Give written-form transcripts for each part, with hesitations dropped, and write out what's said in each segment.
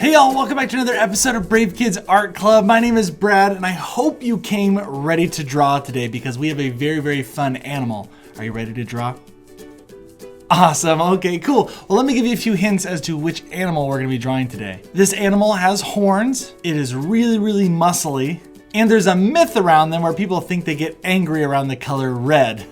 Hey y'all, welcome back to another episode of Brave Kids Art Club. My name is Brad and I hope you came ready to draw today because we have a very fun animal. Are you ready to draw? Awesome, okay, cool. Well, let me give you a few hints as to which animal we're gonna be drawing today. This animal has horns, it is really muscly, and there's a myth around them where people think they get angry around the color red.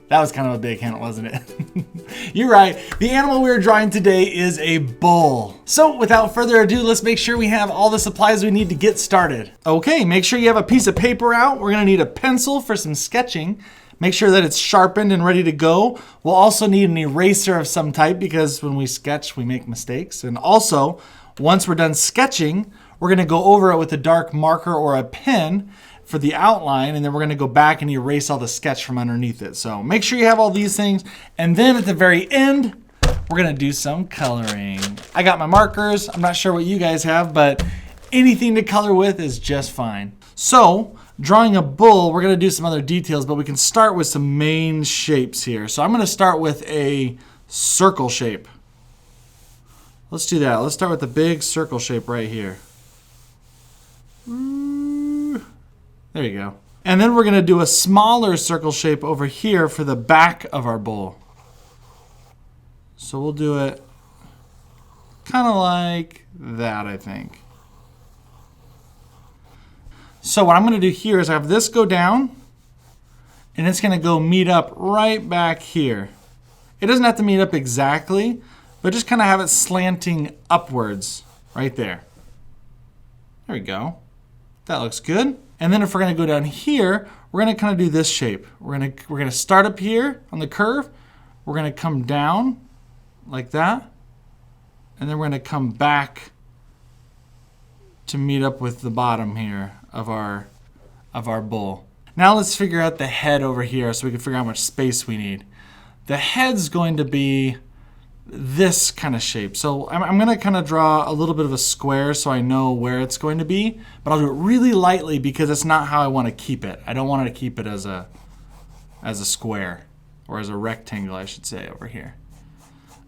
That was kind of a big hint, wasn't it? You're right. The animal we're drawing today is a bull. So without further ado, let's make sure we have all the supplies we need to get started. Okay, make sure you have a piece of paper out. We're gonna need a pencil for some sketching. Make sure that it's sharpened and ready to go. We'll also need an eraser of some type because when we sketch, we make mistakes. And also, once we're done sketching, we're gonna go over it with a dark marker or a pen for the outline, and then we're gonna go back and erase all the sketch from underneath it. So make sure you have all these things, and then at the very end, we're gonna do some coloring. I got my markers. I'm not sure what you guys have, but anything to color with is just fine. So, drawing a bull, we're gonna do some other details, but we can start with some main shapes here. So I'm gonna start with a circle shape. Let's do that. Let's start with the big circle shape right here. There you go. And then we're gonna do a smaller circle shape over here for the back of our bull. So we'll do it kind of like that, I think. So what I'm gonna do here is I have this go down, and it's gonna go meet up right back here. It doesn't have to meet up exactly, but just kind of have it slanting upwards right there. There we go. That looks good. And then if we're gonna go down here, we're gonna kind of do this shape. We're gonna start up here on the curve. We're gonna come down like that. And then we're gonna come back to meet up with the bottom here of our bull. Now let's figure out the head over here so we can figure out how much space we need. The head's going to be this kind of shape. So I'm gonna kind of draw a little bit of a square so I know where it's going to be, but I'll do it really lightly because it's not how I want to keep it. I don't want to keep it as a square, or as a rectangle, I should say, over here.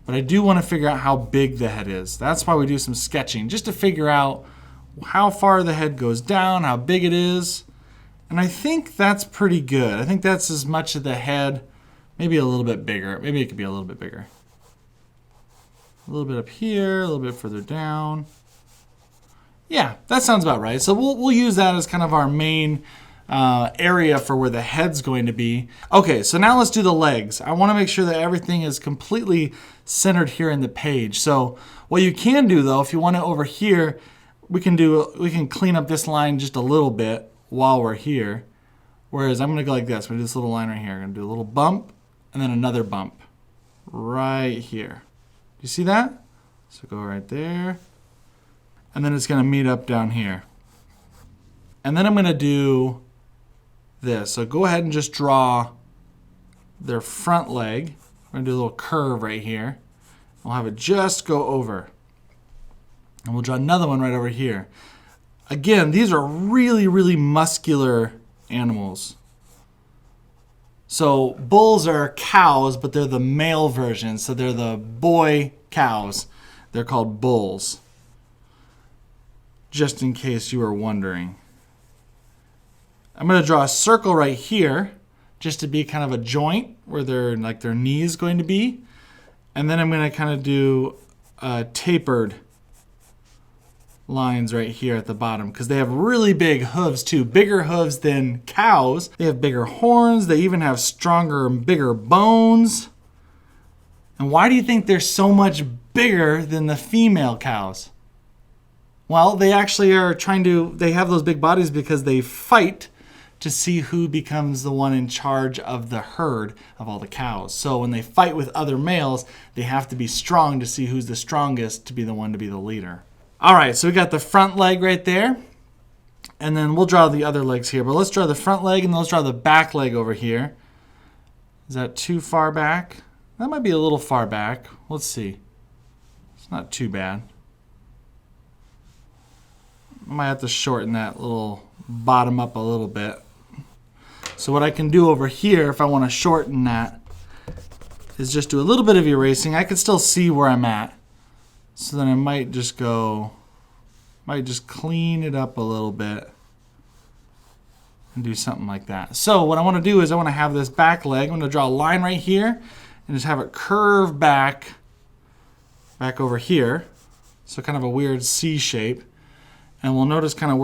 But I do want to figure out how big the head is. That's why we do some sketching, just to figure out how far the head goes down, how big it is. And I think that's pretty good. I think that's as much of the head, maybe a little bit bigger. Maybe it could be a little bit bigger. A little bit up here, a little bit further down. Yeah, that sounds about right. So we'll use that as kind of our main area for where the head's going to be. Okay, so now let's do the legs. I want to make sure that everything is completely centered here in the page. So what you can do though, if you want it over here, we can clean up this line just a little bit while we're here. Whereas I'm going to go like this. I'm going to do this little line right here. I'm going to do a little bump and then another bump right here. You see that? So go right there. And then it's going to meet up down here. And then I'm going to do this. So go ahead and just draw their front leg. We're going to do a little curve right here. We'll have it just go over. And we'll draw another one right over here. Again, these are really muscular animals. So bulls are cows, but they're the male version. So they're the boy cows. They're called bulls. Just in case you were wondering. I'm going to draw a circle right here, just to be kind of a joint where their knees going to be. And then I'm going to kind of do tapered lines right here at the bottom because they have really big hooves too, bigger hooves than cows. They have bigger horns. They even have stronger and bigger bones. And why do you think they're so much bigger than the female cows? Well, they actually are they have those big bodies because they fight to see who becomes the one in charge of the herd of all the cows. So when they fight with other males, they have to be strong to see who's the strongest to be the one to be the leader. All right, so we got the front leg right there. And then we'll draw the other legs here. But let's draw the front leg and let's draw the back leg over here. Is that too far back? That might be a little far back. Let's see. It's not too bad. I might have to shorten that little bottom up a little bit. So what I can do over here, if I want to shorten that, is just do a little bit of erasing. I can still see where I'm at. So then I might just clean it up a little bit and do something like that. So what I want to do is I want to have this back leg. I'm going to draw a line right here and just have it curve back over here. So kind of a weird C shape. And we'll notice kind of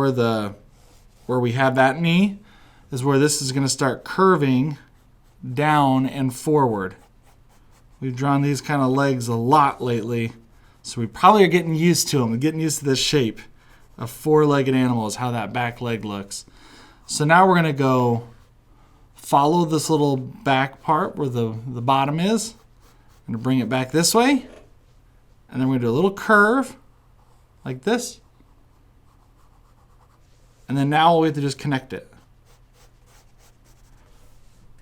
where we have that knee is where this is going to start curving down and forward. We've drawn these kind of legs a lot lately, so we probably are getting used to them. We're getting used to this shape of four-legged animals, how that back leg looks. So now we're going to go follow this little back part where the bottom is. I'm going to bring it back this way. And then we're going to do a little curve like this. And then now we have to just connect it.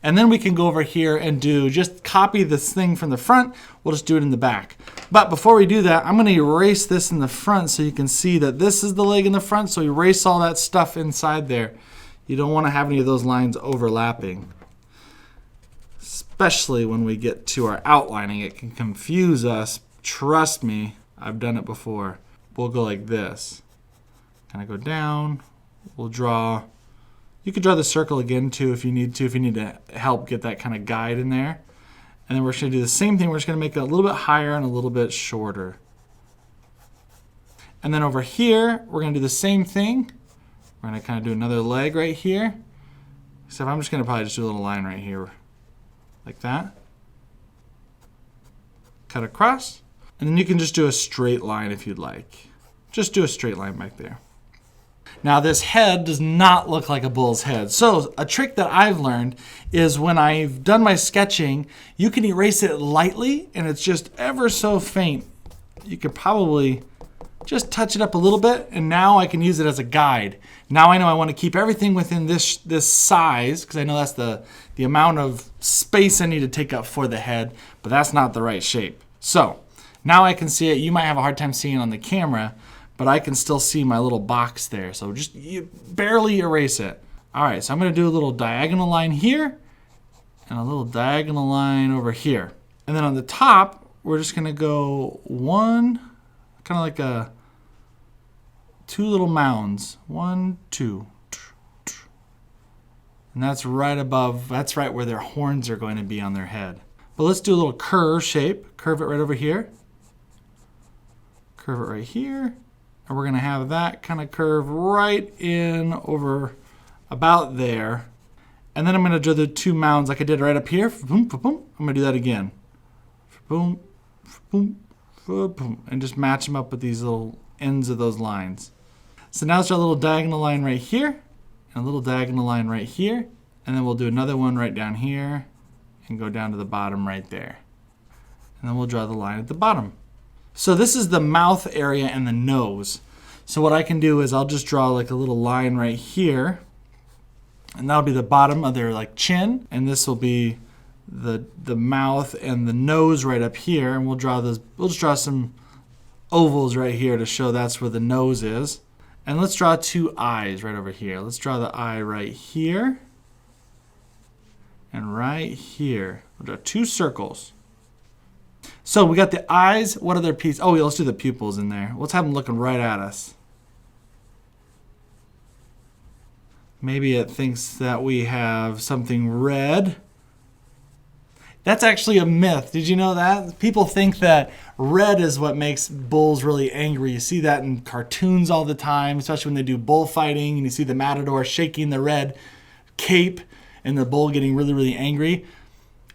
And then we can go over here and just copy this thing from the front. We'll just do it in the back. But before we do that, I'm going to erase this in the front so you can see that this is the leg in the front. So erase all that stuff inside there. You don't want to have any of those lines overlapping. Especially when we get to our outlining. It can confuse us. Trust me, I've done it before. We'll go like this. Kind of go down. We'll draw. You could draw the circle again too if you need to help get that kind of guide in there. And then we're just going to do the same thing. We're just going to make it a little bit higher and a little bit shorter. And then over here, we're going to do the same thing. We're going to kind of do another leg right here. Except I'm just going to probably just do a little line right here. Like that. Cut across. And then you can just do a straight line if you'd like. Just do a straight line back there. Now this head does not look like a bull's head. So a trick that I've learned is when I've done my sketching, you can erase it lightly and it's just ever so faint. You could probably just touch it up a little bit and now I can use it as a guide. Now I know I want to keep everything within this size because I know that's the amount of space I need to take up for the head, but that's not the right shape. So now I can see it. You might have a hard time seeing it on the camera, but I can still see my little box there. So just you barely erase it. All right, so I'm going to do a little diagonal line here and a little diagonal line over here. And then on the top, we're just going to go one, kind of like two little mounds. 1, 2. And that's right above, that's right where their horns are going to be on their head. But let's do a little curve shape. Curve it right over here. Curve it right here. And we're going to have that kind of curve right in over about there. And then I'm going to do the two mounds like I did right up here. Boom, boom, boom. I'm going to do that again. Boom, boom, boom. And just match them up with these little ends of those lines. So now let's draw a little diagonal line right here. And a little diagonal line right here. And then we'll do another one right down here. And go down to the bottom right there. And then we'll draw the line at the bottom. So this is the mouth area and the nose. So what I can do is I'll just draw like a little line right here. And that'll be the bottom of their like chin. And this will be the mouth and the nose right up here. And we'll just draw some ovals right here to show that's where the nose is. And let's draw two eyes right over here. Let's draw the eye right here. And right here. We'll draw two circles. So we got the eyes. What other piece? Oh, let's do the pupils in there. Let's have them looking right at us. Maybe it thinks that we have something red. That's actually a myth. Did you know that? People think that red is what makes bulls really angry. You see that in cartoons all the time, especially when they do bullfighting and you see the matador shaking the red cape and the bull getting really, really angry.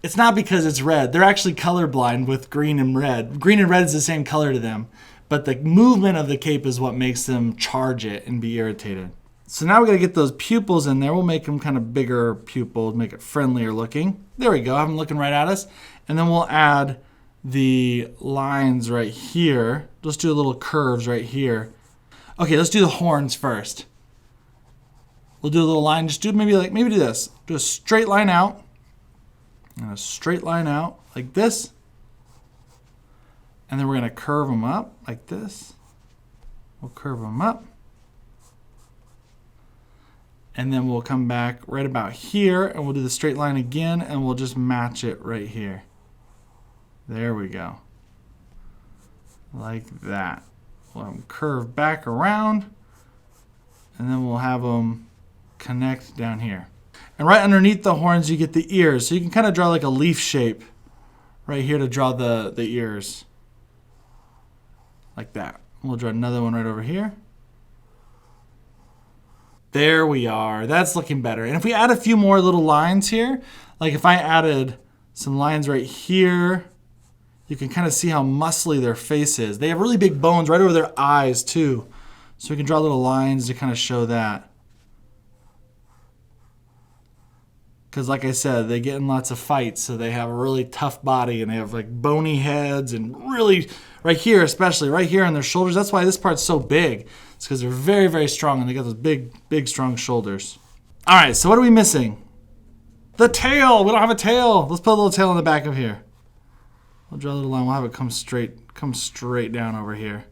It's not because it's red. They're actually colorblind with green and red. Green and red is the same color to them, but the movement of the cape is what makes them charge it and be irritated. So now we got to get those pupils in there. We'll make them kind of bigger pupils, make it friendlier looking. There we go, have them looking right at us. And then we'll add the lines right here. Let's do little curves right here. Okay, let's do the horns first. We'll do a little line. Just do maybe do this. Do a straight line out. And a straight line out like this. And then we're going to curve them up like this. We'll curve them up. And then we'll come back right about here and we'll do the straight line again and we'll just match it right here. There we go. like that. We'll have them curve back around, and then we'll have them connect down here. And right underneath the horns, you get the ears. So you can kind of draw like a leaf shape right here to draw the ears. Like that. We'll draw another one right over here. There we are. That's looking better. And if we add a few more little lines here, like if I added some lines right here, you can kind of see how muscly their face is. They have really big bones right over their eyes too. So we can draw little lines to kind of show that. Because like I said, they get in lots of fights, so they have a really tough body, and they have like bony heads, and really, right here especially, right here on their shoulders, that's why this part's so big. It's because they're very, very strong, and they got those big, big, strong shoulders. All right, so what are we missing? The tail. We don't have a tail. Let's put a little tail on the back of here. We'll draw a little line. We'll have it come straight down over here.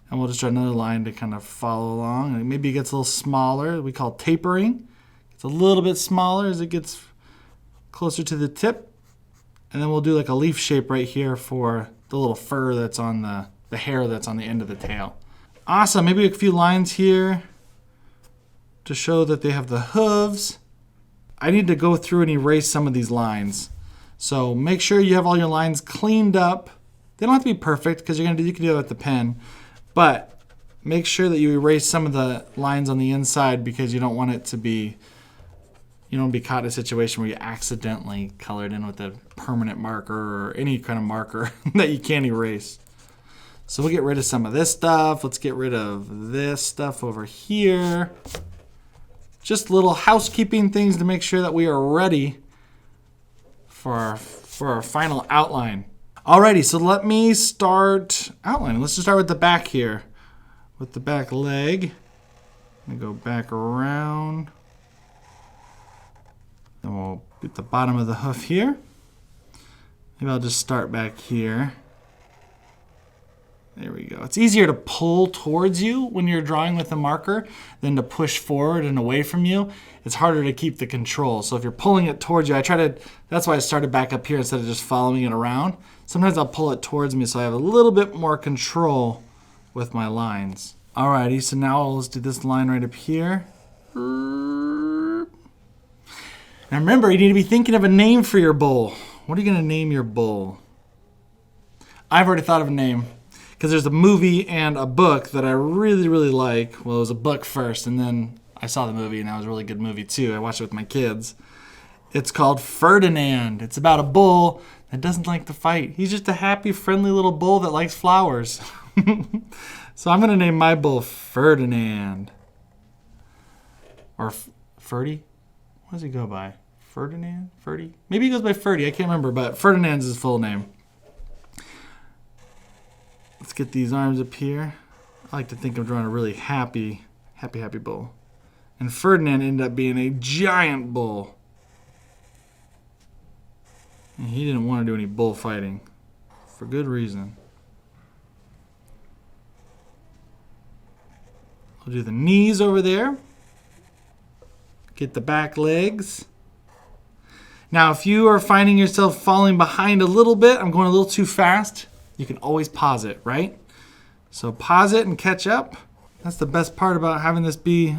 And we'll just draw another line to kind of follow along. And maybe it gets a little smaller. We call tapering. It's a little bit smaller as it gets closer to the tip. And then we'll do like a leaf shape right here for the little fur that's on the hair that's on the end of the tail. Awesome. Maybe a few lines here to show that they have the hooves. I need to go through and erase some of these lines. So make sure you have all your lines cleaned up. They don't have to be perfect because you can do that with the pen. But make sure that you erase some of the lines on the inside because you don't want it to be, you don't want to be caught in a situation where you accidentally colored in with a permanent marker or any kind of marker that you can't erase. So we'll get rid of some of this stuff. Let's get rid of this stuff over here. Just little housekeeping things to make sure that we are ready for our final outline. Alrighty, so let me start outlining. Let's just start with the back here. With the back leg. I'm gonna go back around. Then we'll get the bottom of the hoof here. Maybe I'll just start back here. There we go. It's easier to pull towards you when you're drawing with a marker than to push forward and away from you. It's harder to keep the control. So if you're pulling it towards you, that's why I started back up here instead of just following it around. Sometimes I'll pull it towards me so I have a little bit more control with my lines. Alrighty, so now let's do this line right up here. Now remember, you need to be thinking of a name for your bowl. What are you gonna name your bowl? I've already thought of a name. Because there's a movie and a book that I really, really like. Well, it was a book first, and then I saw the movie, and that was a really good movie, too. I watched it with my kids. It's called Ferdinand. It's about a bull that doesn't like to fight. He's just a happy, friendly little bull that likes flowers. So I'm going to name my bull Ferdinand. Or Ferdy? What does he go by? Ferdinand? Ferdy? Maybe he goes by Ferdy. I can't remember, but Ferdinand's his full name. Let's get these arms up here. I like to think I'm drawing a really happy bull. And Ferdinand ended up being a giant bull. And he didn't want to do any bullfighting. For good reason. I'll do the knees over there. Get the back legs. Now if you are finding yourself falling behind a little bit, I'm going a little too fast. You can always pause it, right? So pause it and catch up. That's the best part about having this be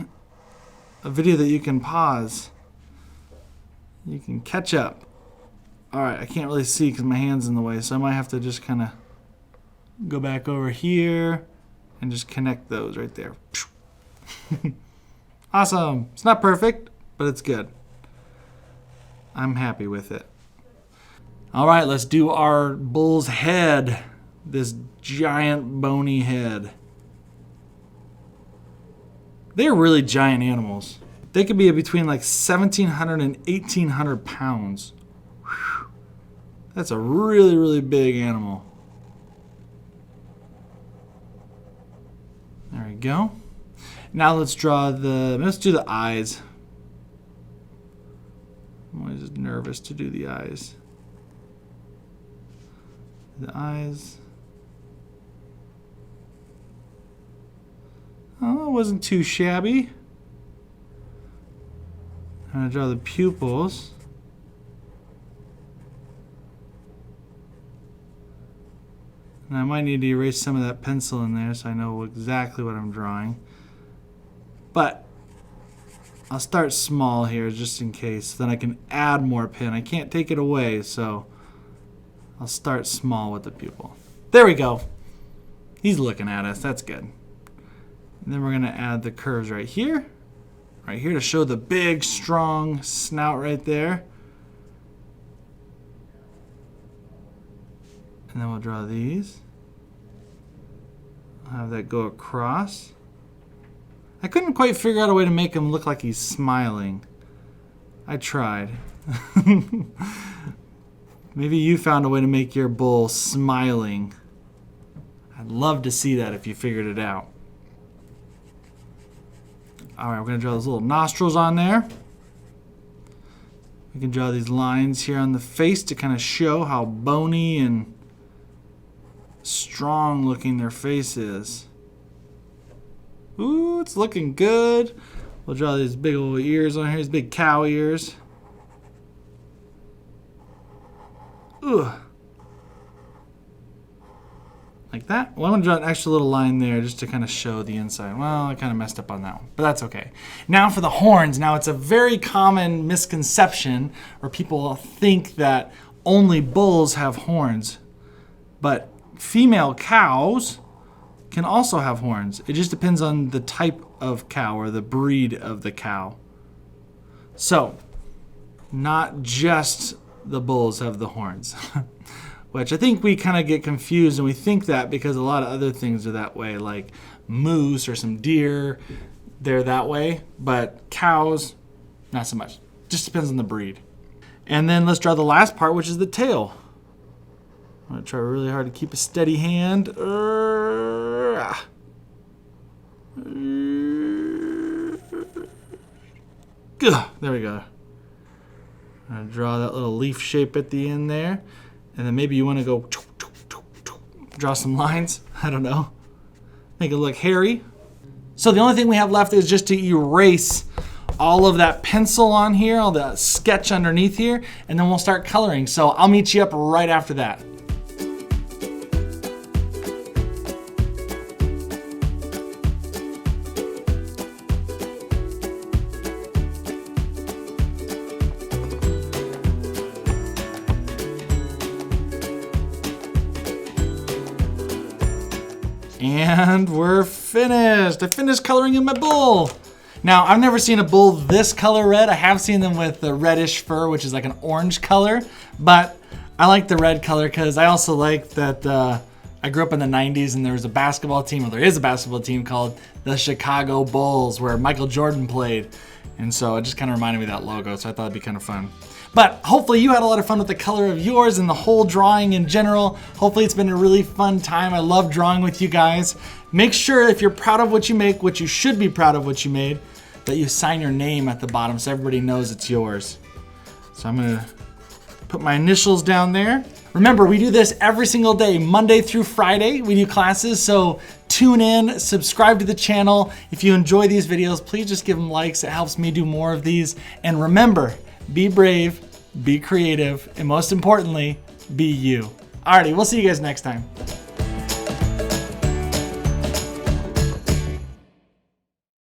a video that you can pause. You can catch up. All right, I can't really see because my hand's in the way, so I might have to just kind of go back over here and just connect those right there. Awesome. It's not perfect, but it's good. I'm happy with it. All right, let's do our bull's head. This giant bony head. They're really giant animals. They could be between like 1,700 and 1,800 pounds. Whew. That's a really, really big animal. There we go. Now let's do the eyes. I'm always just nervous to do the eyes. The eyes. Oh, it wasn't too shabby. I'm going to draw the pupils. And I might need to erase some of that pencil in there so I know exactly what I'm drawing. But I'll start small here just in case. Then I can add more pen. I can't take it away, so I'll start small with the pupil. There we go. He's looking at us. That's good. And then we're going to add the curves right here. Right here to show the big, strong snout right there. And then we'll draw these. I'll have that go across. I couldn't quite figure out a way to make him look like he's smiling. I tried. Maybe you found a way to make your bull smiling. I'd love to see that if you figured it out. Alright, we're going to draw those little nostrils on there. We can draw these lines here on the face to kind of show how bony and strong looking their face is. Ooh, it's looking good. We'll draw these big old ears on here, these big cow ears. Ooh. Like that. Well, I'm going to draw an extra little line there just to kind of show the inside. Well, I kind of messed up on that one, but that's okay. Now for the horns. Now it's a very common misconception where people think that only bulls have horns, but female cows can also have horns. It just depends on the type of cow or the breed of the cow. So, not just the bulls have the horns, which I think we kind of get confused, and we think that because a lot of other things are that way, like moose or some deer, they're that way, but cows, not so much. Just depends on the breed. And then let's draw the last part, which is the tail. I'm going to try really hard to keep a steady hand. There we go. I'm going to draw that little leaf shape at the end there. And then maybe you want to go draw some lines. I don't know. Make it look hairy. So the only thing we have left is just to erase all of that pencil on here, all the sketch underneath here, and then we'll start coloring. So I'll meet you up right after that. And we're finished. I finished coloring in my bull. Now, I've never seen a bull this color red. I have seen them with the reddish fur, which is like an orange color, but I like the red color because I also like that I grew up in the 90s and there was a basketball team, or there is a basketball team called the Chicago Bulls where Michael Jordan played. And so it just kind of reminded me of that logo, so I thought it'd be kind of fun. But hopefully you had a lot of fun with the color of yours and the whole drawing in general. Hopefully it's been a really fun time. I love drawing with you guys. Make sure if you're proud of what you make, which you should be proud of what you made, that you sign your name at the bottom so everybody knows it's yours. So I'm gonna put my initials down there. Remember, we do this every single day, Monday through Friday. We do classes, so tune in, subscribe to the channel. If you enjoy these videos, please just give them likes. It helps me do more of these. And remember, be brave, be creative, and most importantly, be you. Alrighty, we'll see you guys next time.